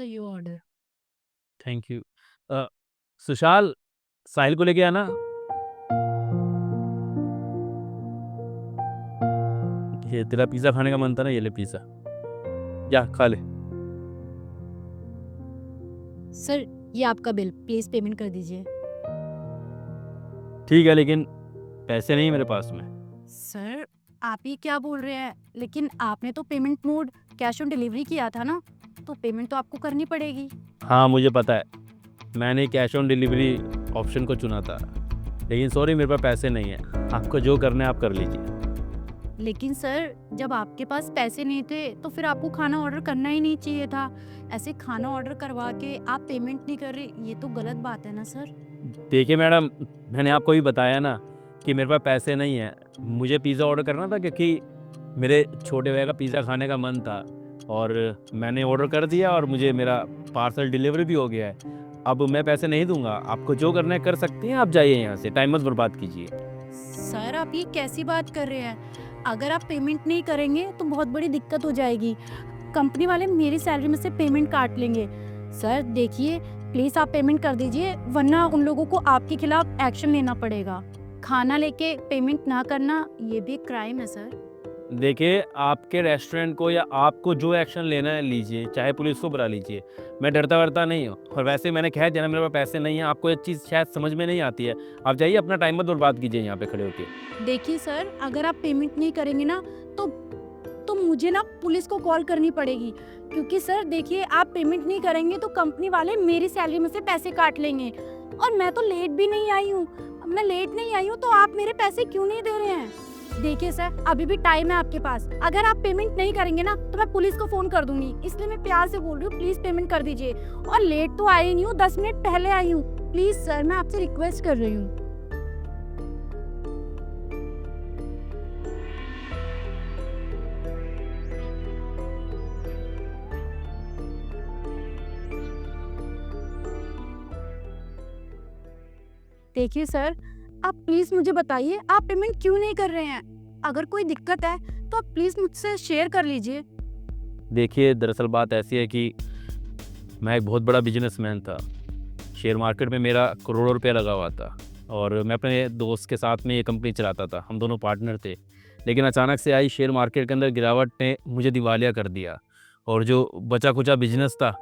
Sir your order. Thank you. Sushal, Sahil को लेके आना। ये तेरा पिज़्ज़ा खाने का मन था ना, ये ले पिज़्ज़ा, जा खा ले। सर ये आपका बिल, प्लीज पेमेंट कर दीजिए। ठीक है, लेकिन पैसे नहीं मेरे पास में। सर आप ही क्या बोल रहे हैं, लेकिन आपने तो payment mode cash on delivery किया था ना, तो पेमेंट तो आपको करनी पड़ेगी। हाँ मुझे पता है, मैंने कैश ऑन डिलीवरी ऑप्शन को चुना था, लेकिन सॉरी मेरे पास पैसे नहीं है। आपको जो करना है आप कर लीजिए। लेकिन सर जब आपके पास पैसे नहीं थे तो फिर आपको खाना ऑर्डर करना ही नहीं चाहिए था। ऐसे खाना ऑर्डर करवा के आप पेमेंट नहीं कर रहे, ये तो गलत बात है ना सर। देखिए मैडम, मैंने आपको भी बताया ना कि मेरे पास पैसे नहीं है। मुझे पिज़्ज़ा ऑर्डर करना था क्योंकि मेरे छोटे भाई का पिज़्ज़ा खाने का मन था, और मैंने ऑर्डर कर दिया और मुझे मेरा पार्सल डिलीवरी भी हो गया है। अब मैं पैसे नहीं दूंगा, आपको जो करना है कर सकते हैं, आप जाइए यहाँ से, टाइम मत बर्बाद कीजिए। सर आप ये कैसी बात कर रहे हैं? अगर आप पेमेंट नहीं करेंगे तो बहुत बड़ी दिक्कत हो जाएगी। कंपनी वाले मेरी सैलरी में से पेमेंट काट लेंगे। सर देखिए, प्लीज आप पेमेंट कर दीजिए, वरना उन लोगों को आपके खिलाफ एक्शन लेना पड़ेगा। खाना लेके पेमेंट ना करना ये भी एक क्राइम है सर। देखिए, आपके रेस्टोरेंट को या आपको जो एक्शन लेना है लीजिए, चाहे पुलिस को बुला लीजिए, मैं डरता वरता नहीं हूँ। और वैसे मैंने कह दिया ना मेरे पास पैसे नहीं हैं, आपको ये चीज़ शायद समझ में नहीं आती है। आप जाइए, अपना टाइम मत बर्बाद कीजिए यहाँ पे खड़े होके। देखिए सर, अगर आप पेमेंट नहीं करेंगे ना तो मुझे ना पुलिस को कॉल करनी पड़ेगी, क्योंकि सर देखिए आप पेमेंट नहीं करेंगे तो कंपनी वाले मेरी सैलरी में से पैसे काट लेंगे। और मैं तो लेट भी नहीं आई हूँ। मैं लेट नहीं आई हूँ तो आप मेरे पैसे क्यों नहीं दे रहे हैं? देखिए सर, अभी भी टाइम है आपके पास। अगर आप पेमेंट नहीं करेंगे ना तो मैं पुलिस को फोन कर दूंगी, इसलिए मैं प्यार से बोल रही हूँ, प्लीज पेमेंट कर दीजिए। और लेट तो आई नहीं हूँ, 10 मिनट पहले आई हूँ। प्लीज सर, मैं आपसे रिक्वेस्ट कर रही हूँ। देखिए सर, आप प्लीज मुझे बताइए, आप पेमेंट क्यों नहीं कर रहे हैं? अगर कोई दिक्कत है तो आप प्लीज मुझसे शेयर कर लीजिए। देखिए, दरअसल बात ऐसी है कि मैं एक बहुत बड़ा बिजनेसमैन था। शेयर मार्केट में मेरा करोड़ों रुपया लगा हुआ था, और मैं अपने दोस्त के साथ में ये कंपनी चलाता था। हम दोनों पार्टनर थे, लेकिन अचानक से आई शेयर मार्केट के अंदर गिरावट ने मुझे दिवालिया कर दिया, और जो बचा खुचा बिजनेस था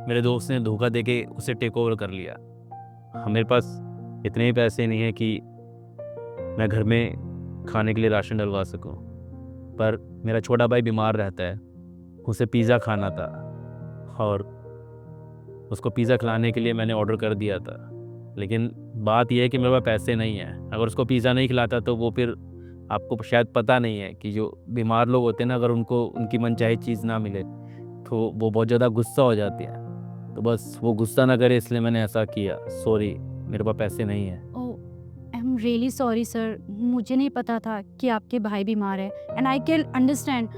मेरे दोस्त ने धोखा देके उसे टेक ओवर कर लिया। मेरे पास इतने ही पैसे नहीं हैं कि मैं घर में खाने के लिए राशन डलवा सकूं, पर मेरा छोटा भाई बीमार रहता है, उसे पिज़्ज़ा खाना था, और उसको पिज़्ज़ा खिलाने के लिए मैंने ऑर्डर कर दिया था। लेकिन बात यह है कि मेरे पास पैसे नहीं हैं। अगर उसको पिज़्ज़ा नहीं खिलाता तो वो फिर, आपको शायद पता नहीं है कि जो बीमार लोग होते हैं ना, अगर उनको उनकी मनचाही चीज़ ना मिले तो वो बहुत ज़्यादा गुस्सा हो जाते हैं। तो बस वो गुस्सा ना करे, इसलिए मैंने ऐसा किया। सॉरी, मेरे पास पैसे नहीं हैं। Oh, I am really sorry sir. मुझे नहीं पता था कि आपके भाई बीमार है, एंड आई कैन अंडरस्टैंड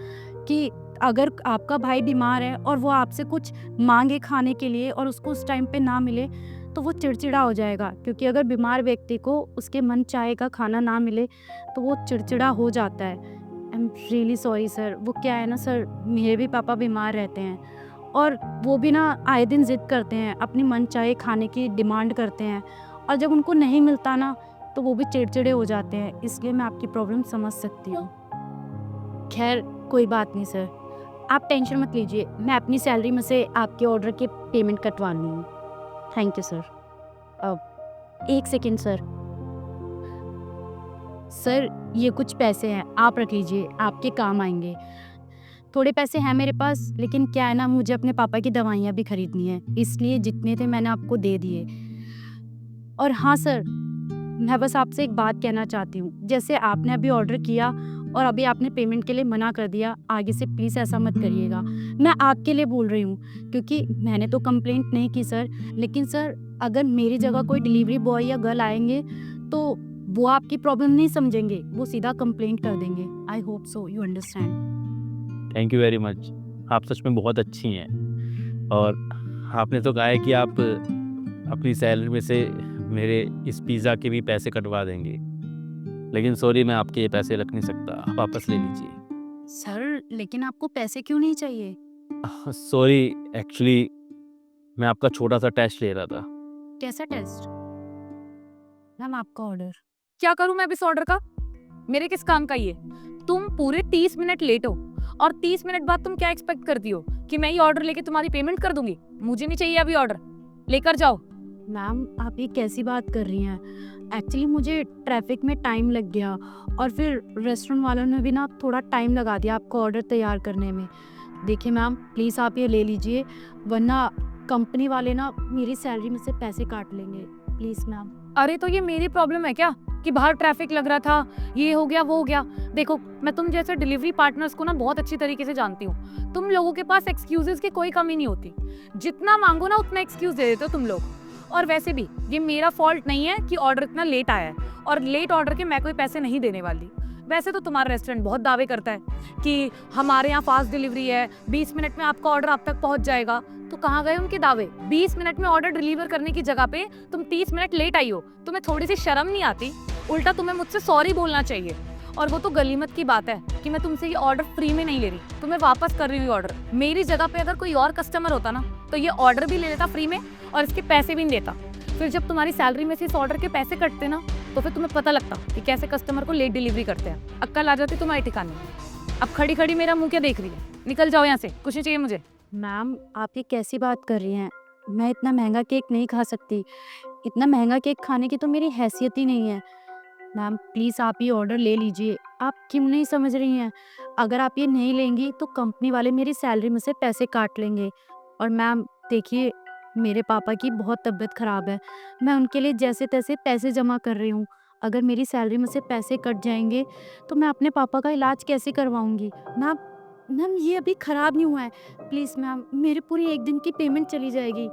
कि अगर आपका भाई बीमार है और वो आपसे कुछ मांगे खाने के लिए और उसको उस टाइम पे ना मिले तो वो चिड़चिड़ा हो जाएगा, क्योंकि अगर बीमार व्यक्ति को उसके मन चाहे का खाना ना मिले तो वो चिड़चिड़ा हो जाता है। आई एम रियली सॉरी सर। वो क्या है ना सर, मेरे भी पापा बीमार रहते हैं और वो भी ना आए दिन जिद करते हैं, अपनी मन चाहे खाने की डिमांड करते हैं, और जब उनको नहीं मिलता ना तो वो भी चिड़चिड़े हो जाते हैं। इसलिए मैं आपकी प्रॉब्लम समझ सकती हूँ। खैर कोई बात नहीं सर, आप टेंशन मत लीजिए, मैं अपनी सैलरी में से आपके ऑर्डर के पेमेंट कटवा लूँगी। Thank you sir. अब एक सेकेंड सर। सर ये कुछ पैसे हैं, आप रख लीजिए, आपके काम आएंगे। थोड़े पैसे हैं मेरे पास, लेकिन क्या है ना, मुझे अपने पापा की दवाइयाँ भी खरीदनी है, इसलिए जितने थे मैंने आपको दे दिए। और हाँ सर, मैं बस आपसे एक बात कहना चाहती हूँ, जैसे आपने अभी ऑर्डर किया और अभी आपने पेमेंट के लिए मना कर दिया, आगे से प्लीज़ ऐसा मत करिएगा। मैं आपके लिए बोल रही हूँ, क्योंकि मैंने तो कंप्लेंट नहीं की सर, लेकिन सर अगर मेरी जगह कोई डिलीवरी बॉय या गर्ल आएंगे तो वो आपकी प्रॉब्लम नहीं समझेंगे, वो सीधा कंप्लेंट कर देंगे। I hope so you understand. Thank you very much. आप सच में बहुत अच्छी हैं, और आपने तो कहा है कि आप अपनी सैलरी में से मेरे इस पिज़्ज़ा के भी पैसे कटवा देंगे, लेकिन सॉरी, मैं आपके ये पैसे रख नहीं सकता, आप वापस ले लीजिए। सर लेकिन आपको पैसे क्यों नहीं चाहिए? सॉरी, एक्चुअली मैं आपका छोटा-सा टेस्ट ले रहा था। कैसा टेस्ट? मैम आपका ऑर्डर। क्या करूं मैं अब इस ऑर्डर का? मेरे किस काम का ये? तुम पूरे 30 मिनट लेट हो और 30 मिनट बाद तुम क्या एक्सपेक्ट करती हो कि मैं ये ऑर्डर लेके तुम्हारी पेमेंट कर दूंगी? मुझे नहीं चाहिए अभी ऑर्डर, लेकर जाओ। मैम आप ये कैसी बात कर रही हैं? एक्चुअली मुझे ट्रैफिक में टाइम लग गया और फिर रेस्टोरेंट वालों ने भी ना थोड़ा टाइम लगा दिया आपको ऑर्डर तैयार करने में। देखिए मैम प्लीज़ आप ये ले लीजिए, वरना कंपनी वाले ना मेरी सैलरी में से पैसे काट लेंगे। Please ma'am. अरे तो ये मेरी प्रॉब्लम है क्या कि बाहर ट्रैफिक लग रहा था, ये हो गया वो हो गया? देखो मैं तुम जैसे डिलीवरी पार्टनर्स को ना बहुत अच्छी तरीके से जानती हूँ। तुम लोगों के पास एक्सक्यूजेस की कोई कमी नहीं होती, जितना मांगो ना उतना एक्सक्यूज दे देते हो तुम लोग। और वैसे भी ये मेरा फॉल्ट नहीं है कि ऑर्डर इतना लेट आया है, और लेट ऑर्डर के मैं कोई पैसे नहीं देने वाली। वैसे तो तुम्हारा रेस्टोरेंट बहुत दावे करता है कि हमारे यहाँ फास्ट डिलीवरी है, 20 मिनट में आपका ऑर्डर आप तक पहुँच जाएगा। तो कहाँ गए उनके दावे? 20 मिनट में ऑर्डर डिलीवर करने की जगह पे तुम 30 मिनट लेट आई हो। तुम्हें थोड़ी सी शर्म नहीं आती? उल्टा तुम्हें मुझसे सॉरी बोलना चाहिए। और वो तो गलीमत की बात है कि मैं तुमसे ये ऑर्डर फ्री में नहीं ले रही, तुम्हें वापस कर रही हूँ ऑर्डर। मेरी जगह पे अगर कोई और कस्टमर होता ना तो ये ऑर्डर भी ले लेता फ्री में और इसके पैसे भी नहीं देता। फिर जब तुम्हारी सैलरी में से इस ऑर्डर के पैसे कटते ना तो फिर तुम्हें पता लगता कि कैसे कस्टमर को लेट डिलीवरी करते हैं। अक्कल आ जाती तुम्हारे ठिकाने। अब खड़ी खड़ी मेरा मुंह क्या देख रही है? निकल जाओ यहाँ से, कुछ नहीं चाहिए मुझे। मैम आप ये कैसी बात कर रही हैं? मैं इतना महंगा केक नहीं खा सकती। इतना महंगा केक खाने की तो मेरी हैसियत ही नहीं है। मैम प्लीज़ आप ये ऑर्डर ले लीजिए। आप क्यों नहीं समझ रही हैं? अगर आप ये नहीं लेंगी तो कंपनी वाले मेरी सैलरी में से पैसे काट लेंगे। और मैम देखिए मेरे पापा की बहुत तबीयत ख़राब है, मैं उनके लिए जैसे तैसे पैसे जमा कर रही हूँ। अगर मेरी सैलरी में से पैसे कट जाएंगे तो मैं अपने पापा का इलाज कैसे करवाऊँगी? मैम मैम ये अभी ख़राब नहीं हुआ है। प्लीज़ मैम मेरी पूरी एक दिन की पेमेंट चली जाएगी।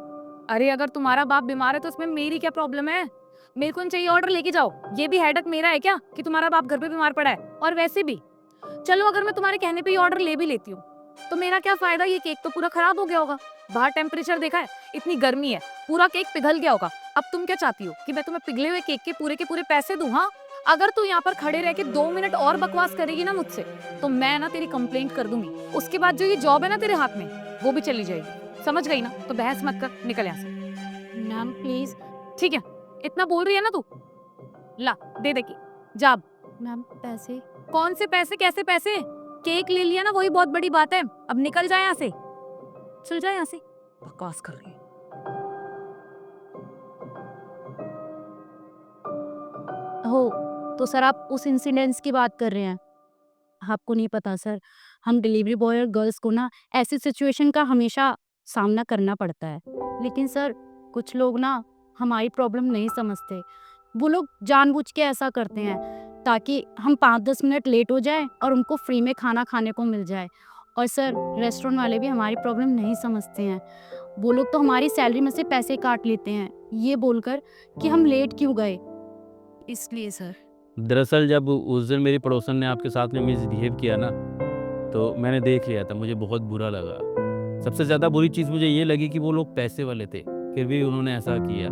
अरे अगर तुम्हारा बाप बीमार है तो इसमें मेरी क्या प्रॉब्लम है? मेरे को नहीं चाहिए ऑर्डर, लेके जाओ। ये भी हेडेक मेरा है क्या कि तुम्हारा बाप घर पे बीमार पड़ा है? और वैसे भी चलो अगर मैं तुम्हारे कहने पे ये ऑर्डर ले भी लेती हूँ तो मेरा क्या फायदा? ये केक तो पूरा खराब हो गया होगा। बाहर टेम्परेचर देखा है, इतनी गर्मी है, पूरा केक पिघल गया होगा। अब तुम क्या चाहती हो कि मैं तुम्हें पिघले हुए केक के पूरे पैसे दूं? हाँ, अगर तू यहाँ पर खड़े रह के 2 मिनट और बकवास करेगी ना मुझसे तो मैं ना तेरी कंप्लेंट कर दूंगी। उसके बाद जो ये जॉब है ना तेरे हाथ में वो भी चली जाएगी। समझ गई ना? तो बहस मत कर, निकल यहाँ से। Ma'am please. ठीक है, इतना बोल रही है ना तू, ला दे दे की जा। अब मैम पैसे। कौन से पैसे? कैसे पैसे? केक ले लिया ना वही बहुत बड़ी बात है। अब निकल जाए यहाँ से, चल जाए यहाँ से, बकवास कर रही है। हो तो सर आप उस इंसिडेंट्स की बात कर रहे हैं? आपको नहीं पता सर, हम डिलीवरी बॉय और गर्ल्स को ना ऐसी सिचुएशन का हमेशा सामना करना पड़ता है। लेकिन सर कुछ लोग ना हमारी प्रॉब्लम नहीं समझते। वो लोग जानबूझ के ऐसा करते हैं ताकि हम 5-10 मिनट लेट हो जाएं और उनको फ्री में खाना खाने को मिल जाए। और सर रेस्टोरेंट वाले भी हमारी प्रॉब्लम नहीं समझते हैं। वो लोग तो हमारी सैलरी में से पैसे काट लेते हैं ये बोलकर कि हम लेट क्यों गए, इसलिए सर। दरअसल जब उस दिन मेरी पड़ोसन ने आपके साथ में मिसबिहेव किया ना, तो मैंने देख लिया था, मुझे बहुत बुरा लगा। सबसे ज़्यादा बुरी चीज़ मुझे ये लगी कि वो लोग पैसे वाले थे, फिर भी उन्होंने ऐसा किया।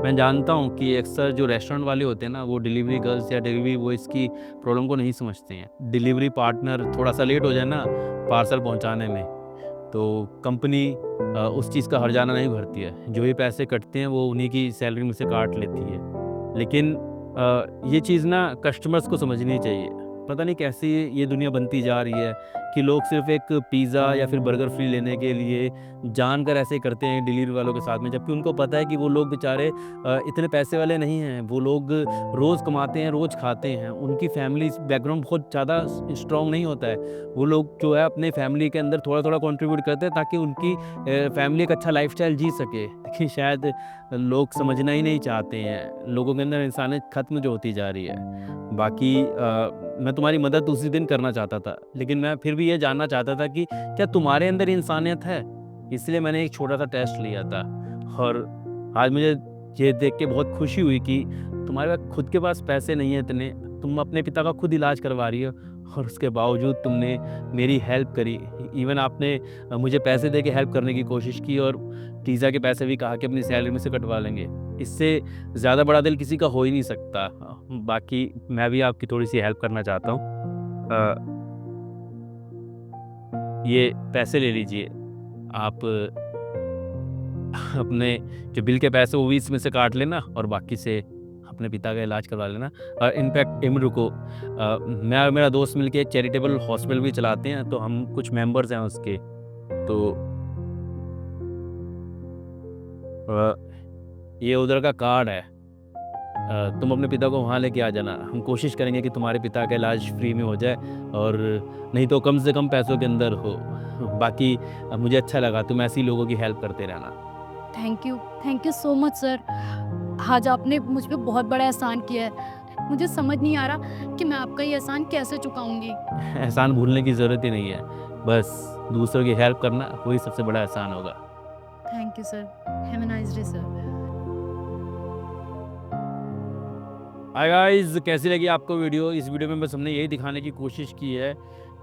मैं जानता हूँ कि अक्सर जो रेस्टोरेंट वाले होते हैं ना, वो डिलीवरी गर्ल्स या डिलीवरी बॉयज़ की प्रॉब्लम को नहीं समझते हैं। डिलीवरी पार्टनर थोड़ा-सा लेट हो जाए ना पार्सल पहुँचाने में, तो कंपनी उस चीज़ का हर्जाना नहीं भरती है। जो भी पैसे कटते हैं वो उन्हीं की सैलरी में से काट लेती है। लेकिन ये चीज़ ना कस्टमर्स को समझनी चाहिए। पता नहीं कैसे ये दुनिया बनती जा रही है कि लोग सिर्फ़ एक पिज़्ज़ा या फिर बर्गर फ्री लेने के लिए जानकर ऐसे करते हैं डिलीवरी वालों के साथ में, जबकि उनको पता है कि वो लोग बेचारे इतने पैसे वाले नहीं हैं। वो लोग रोज़ कमाते हैं, रोज़ खाते हैं। उनकी फैमिली बैकग्राउंड बहुत ज़्यादा स्ट्रॉन्ग नहीं होता है। वो लोग जो है अपने फैमिली के अंदर थोड़ा-थोड़ा कंट्रीब्यूट करते हैं ताकि उनकी फैमिली एक अच्छा लाइफ़स्टाइल जी सके। लेकिन शायद लोग समझना ही नहीं चाहते हैं। लोगों के अंदर इंसानियत ख़त्म जो होती जा रही है। बाकी मैं तुम्हारी मदद उसी दिन करना चाहता था, लेकिन मैं फिर भी ये जानना चाहता था कि क्या तुम्हारे अंदर इंसानियत है? इसलिए मैंने एक छोटा-सा टेस्ट लिया था। और आज मुझे ये देख के बहुत खुशी हुई कि तुम्हारे पास खुद के पास पैसे नहीं हैं इतने, तुम अपने पिता का खुद इलाज करवा रही हो और उसके बावजूद तुमने मेरी हेल्प करी। इवन आपने मुझे पैसे दे के हेल्प करने की कोशिश की और पिज़्ज़ा के पैसे भी कहा कि अपनी सैलरी में से कटवा लेंगे। इससे ज़्यादा बड़ा दिल किसी का हो ही नहीं सकता। बाकी मैं भी आपकी थोड़ी-सी हेल्प करना चाहता हूँ। ये पैसे ले लीजिए। आप अपने जो बिल के पैसे वो भी इसमें से काट लेना और बाकी से अपने पिता का इलाज करवा लेना। और इनफैक्ट इम्र को मैं और मेरा दोस्त मिलके एक चैरिटेबल हॉस्पिटल भी चलाते हैं, तो हम कुछ मेंबर्स हैं उसके। तो ये उधर का कार्ड है, तुम अपने पिता को वहाँ लेके आ जाना। हम कोशिश करेंगे कि तुम्हारे पिता का इलाज फ्री में हो जाए, और नहीं तो कम से कम पैसों के अंदर हो। बाकी मुझे अच्छा लगा, तुम ऐसे ही लोगों की हेल्प करते रहना। Thank you so much sir. आज आपने मुझ पे बहुत बड़ा एहसान किया है। मुझे समझ नहीं आ रहा कि मैं आपका ये एहसान कैसे चुकाऊंगी। एहसान भूलने की ज़रूरत ही नहीं है, बस दूसरों की हेल्प करना वही सबसे बड़ा एहसान होगा। Thank you sir. Have a nice day sir. Hi guys, कैसी लगी आपको वीडियो? इस वीडियो में बस हमने यही दिखाने की कोशिश की है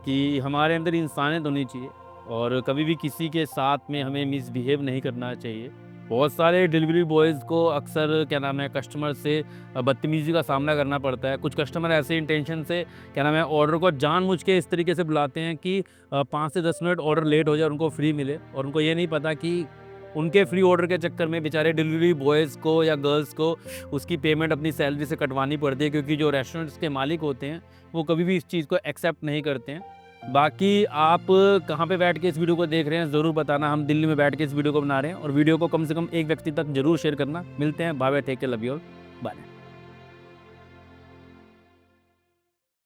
कि हमारे अंदर इंसानियत होनी चाहिए और कभी भी किसी के साथ में हमें मिसबिहेव नहीं करना चाहिए। बहुत सारे डिलीवरी बॉयज़ को अक्सर क्या नाम है कस्टमर से बदतमीज़ी का सामना करना पड़ता है। कुछ कस्टमर ऐसे इंटेंशन से क्या नाम है ऑर्डर को जानबूझ के इस तरीके से बुलाते हैं कि 5 से 10 मिनट ऑर्डर लेट हो जाए, उनको फ्री मिले, और उनको ये नहीं पता कि उनके फ्री ऑर्डर के चक्कर में बेचारे डिलीवरी बॉयज़ को या गर्ल्स को उसकी पेमेंट अपनी सैलरी से कटवानी पड़ती है, क्योंकि जो रेस्टोरेंट्स के मालिक होते हैं वो कभी भी इस चीज़ को एक्सेप्ट नहीं करते हैं। बाकी आप कहाँ पे बैठ के इस वीडियो को देख रहे हैं ज़रूर बताना। हम दिल्ली में बैठ के इस वीडियो को बना रहे हैं, और वीडियो को कम से कम एक व्यक्ति तक ज़रूर शेयर करना। मिलते हैं, bye bye, take care, love you all, bye.